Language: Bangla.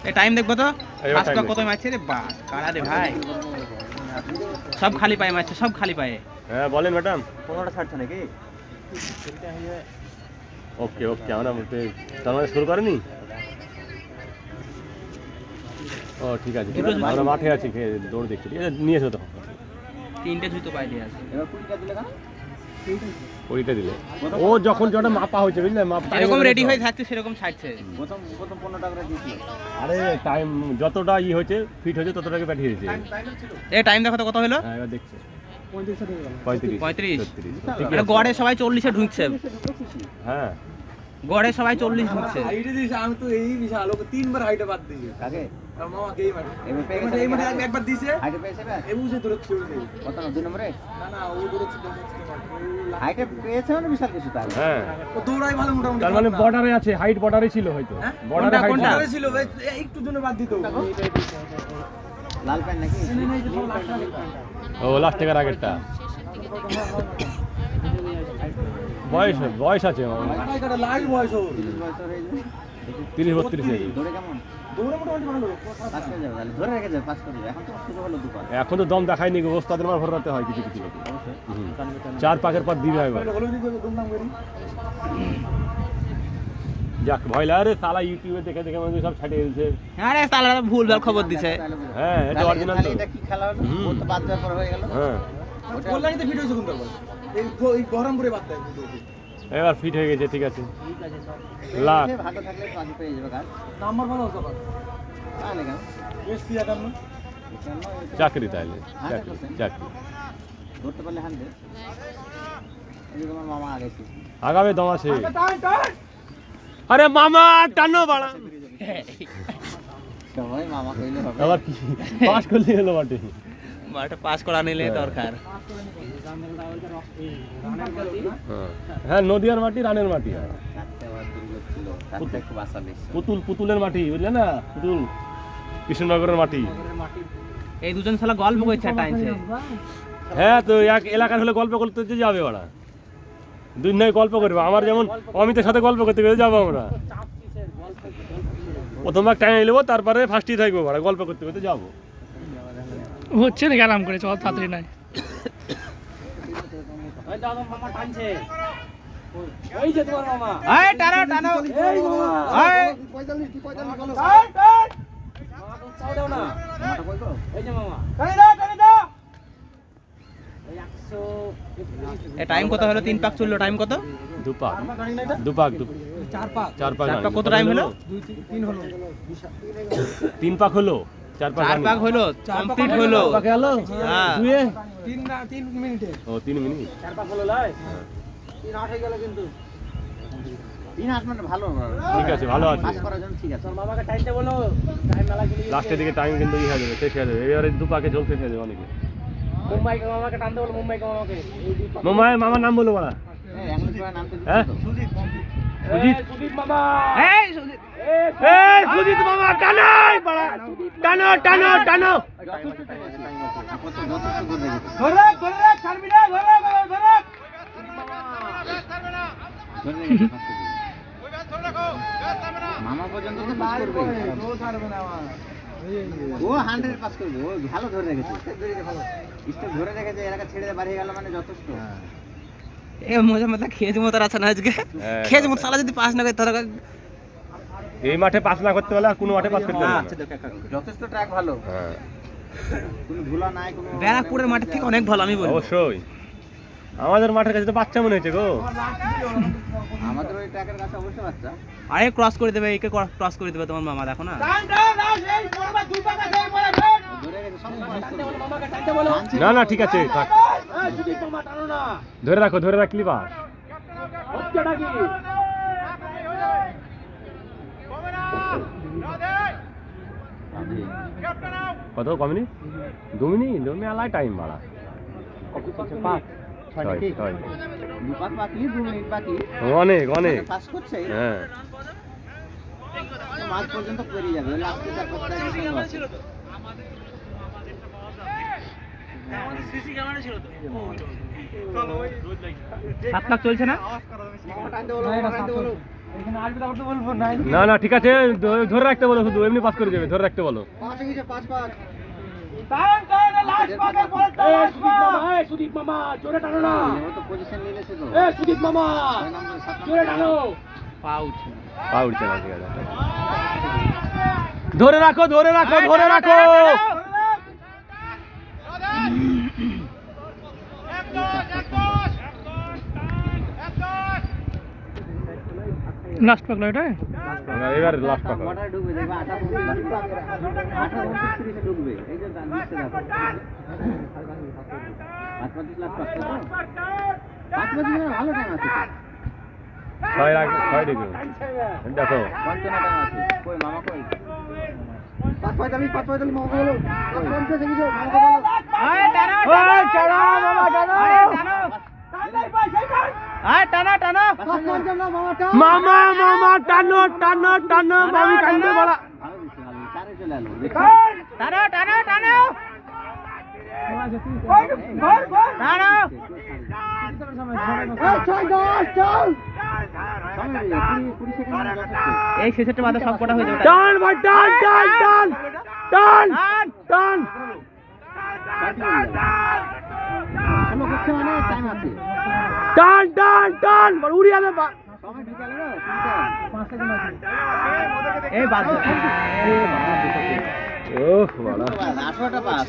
এই টাইম দেখবো তো আজকে কত মারছে রে বাস কারা রে ভাই সব খালি পায়ে মারছে সব খালি পায়ে হ্যাঁ বলেন ম্যাডাম 15টা ছাড়ছে নাকি ওকে ওকে আমরা তার মানে শুরু করেনি ও ঠিক আছে আমরা মাঠে আছি দৌড় দেখছি ঠিক আছে নিয়ে এসো তখন 3টে জুতো পায়ে দিয়ে আছে এবার 20টা দিলে কেন ওইটা দিলে ও যখন যেটা মাপা হয়েছে বুঝলে মাপ যেরকম রেডি হয়ে থাকছে সেরকম ছাড়ছে প্রথম 15 টাকা করে দিয়েছিল আরে টাইম যতটা হয়েছে ফিট হয়েছে ততটাকে পাঠিয়ে দিয়েছে এই টাইম দেখো তো কত হলো হ্যাঁ এবার দেখছি 35 36 এটা গড়ে সবাই 40 এ ঢুকছে হ্যাঁ গড়ে সবাই 40 ঢুকছে হাইটে দিয়েছে আমি তো এই বিশাল ওকে 3বার হাইটে বাদ দিয়েছে কাকে আর মামা এই মাঠে এই মাঠে একবার দিয়েছে হাইটে পেয়েছে না এই বুঝে দৌড়চ্ছে কত না 2 নম্বরে না না ও দৌড়চ্ছে হাইটে পেয়েছে মানে বিশাল কিছু তার হ্যাঁ ও দৌড়াই ভালো মোটামুটি তার মানে বর্ডারে আছে হাইট বর্ডারে ছিল হয়তো বর্ডারে হাইট কোনটা? ছিল একটু জন্য বাদ দিত লাল প্যান্ট নাকি ও লাস্ট থেকে আগেরটা বয়স আছে লাইভ বয়স ওর 30 বছর 30 32 হয়ে যায় দৌড়ে কেমন দৌড়ে মোটামুটি ভালো পাস করে যাবে তাহলে ধরে রেখে যাবে পাস করে যাবে এখন তো শুরু হলো দুপার এখন তো দম দেখায়নি গো ওস্তাদের মার ভরাতে হয় কিছু কিছু লোকে। চার পাকের পর দিবে একবার হলো দিতে দুমদাম করি যাক ভয় লাগে রে সালা ইউটিউবে দেখে দেখে মানুষ সব ছাড়িয়ে দিয়েছে আরে সালা ভুল ভাল খবর দিছে হ্যাঁ এটা অরিজিনাল তো এটা কি খেলা হলো ও তো বাদ দেওয়ার পর হয়ে গেল হ্যাঁ কল্যাণীতে ভিডিও হয়েছে কোনটা বল এই বহরমপুরে বাদ দেয় এবার ফিট হয়ে গেছে ঠিক আছে লাখ ভালো থাকলে পাস পেয়ে যাবে কাজ নাম্বার ভালো আছে আবার তাহলে কেন এসসি একান্ন চাকরি তাইলে চাকরি ধরতে পারলে হানতে এই তোমার মামা আগেছে আগামী দম আছে আরে মামা টানো বাড়া সবাই মামা কইলে হবে আবার কি পাস করলে হলো বাটে মাঠে পাস করা নিলে দরকার হ্যাঁ নদিয়ার মাটি রানের মাটি চারটে বার দুর্গ ছিল তাতে খুব আশা বেশি পুতুলের মাটি বুঝলে না পুতুল কৃষ্ণনগরের মাটি এই দুজন শালা গল্প করছে টাইমছে হ্যাঁ তো এক এলাকার হলে গল্প করতে তো যাবে ওরা দুই নয় গল্প করবে আমার যেমন অমিতের সাথে গল্প করতে গেলে যাবো আমরা প্রথমবার টাইম নেবো তারপরে ফার্স্টই থাকবো ওরা গল্প করতে করতে যাবো হচ্ছে নাকি আরাম করে চল তাড়াতাড়ি নাই এই যে তোমার মামা এই টানো টানো এই মামা এই 45 বলো মামা তো চাও দাও না মামাটা কই গো এই যে মামা কানি দাও এই টাইম কত হলো 3 পাক চললো টাইম কত দুপাক কানি না এটা দুপাক চার পাক চার পাক চার পাক কত টাইম হলো 2 3 হলো 3 পাক হলো 4 পাক 4 পাক হলো কমপ্লিট হলো পাকে হলো হ্যাঁ দুয়ে 3 মিনিটে ও 3 মিনিট চার পাক হলো লাই 3 8 হয়ে গেল কিন্তু 3 8 মিনিট ভালো ঠিক আছে ভালো আছে পাস করার জন্য ঠিক আছে তোর মামাকে টাইমটা বলো টাইম মেলা গেলি লাস্টের দিকে টাইম কিন্তু ই হয়ে যাবে শেষ হয়ে যাবে এবারে দুপাকে জল শেষ হয়ে যাবে অনেকে মুম্বাই কে মামাকে টানতে বলো মুম্বাই কে মামাকে মামার নাম বলো বলা এই অ্যাঙ্গুল করে নাম তো হ্যাঁ সুজিত সুদীপ মামা এই সুজিত এই সুজিত মামা টানো বড়া টানো টানো টানো কত যথেষ্ট করে রেখেছে ধরে ছাড়বি না ধরে মামা পর্যন্ত তো পাস করবে ও ছাড়বে না আমার ও 100 পাস করবে ও ভালো ধরে রেখেছে স্টেপ ধরে রেখেছে এলাকা ছেড়ে দিয়ে বাড়ি গেল মানে যথেষ্ট এ মজা মত খেজ মত আছে না আজকে খেজ মত সালা যদি পাস না করে তাহলে এই মাঠে পাস না করতে হলে আর কোনো মাঠে পাস করতে হবে না যথেষ্ট ট্র্যাক ভালো হ্যাঁ কোনো ধুলা নাই কোনো ব্যারাকপুরের মাঠের থেকে অনেক ভালো আমি বলবো অবশ্যই আমাদের মাঠের কাছে তো বাচ্চা মনে হচ্ছে গো আমাদের ওই ট্র্যাকের কাছে অবশ্যই বাচ্চা আরে ক্রস করে দেবে একে ক্রস করে দেবে তোমার মামা দেখো না এই পড়বা দুই পাকা দেই পড়ে ধরে রেখেছে সব টানতে বলো মামাকে টানতে বলো না না ঠিক আছে থাক এই সুদীপ মামা টানো না ধরে রাখলি বাস হচ্ছেটা কি কত কমিনি 2 মিনিট 2 মেলায় টাইম বাড়া পাঁচ ছয় দু পাক বাকি 2 মিনিট বাকি অনেক অনেক পাস করছে হ্যাঁ মাঝ পর্যন্ত পেরিয়ে যাবে লাস্টে চার পাঁচটা কিছু আছে আমাদের সিসি ক্যামেরা ছিল তো চলো ওই 7 লাখ চলছে না টানতে বলো না না ঠিক আছে, ধরে রাখতে বলো, শুধু এমনি পাস করে যাবে, ধরে রাখতে বলো। সুদীপ মামা জোরে টানো না, ও তো পজিশন নিয়েছে তো। সুদীপ মামা জোরে টানো। পাউচ পা উঠছে না, ঠিক আছে। ধরে রাখো, ধরে রাখো, ধরে রাখো। লাস্ট পাকলো এটা। এবার লাস্ট পাকা। ওয়াটার ঢুকবে, দেখবে 28 ঢুকবে। এই যে নিচে দেখো। 5 লাখ পাস তো। 5 ভালো টাইম আছে। 6 ডিগ্রি দেখো। কত না টাইম আছে? কই মামা কই? 5:45 মামা বলো। 50 সেকেন্ড মামা বলো। আয় টানো টানো মামা, টানো। আয় টানো টানো 5:50 না মামা টান। মামা মামা টানো টানো টানো, মামি কান্দে বলা। ভালো দিচ্ছে, ভালো। চারে চলে এলো। দেখো। টানো টানো টানো গোল টানো। 6-10 চল। সময় 20 সেকেন্ড লাগছে। এই শেষেরটা বাদে সব কটা হয়ে যাবে। টান ভাই, টান টান টান টান টান। সময় করছে মানে টাইম আছে। টান টান টান উড়িয়ে দে। সময় ঢুকে গেল না? 5 সেকেন্ড আছে। এই বাদ ওহ বাড়া। 18টা পাস।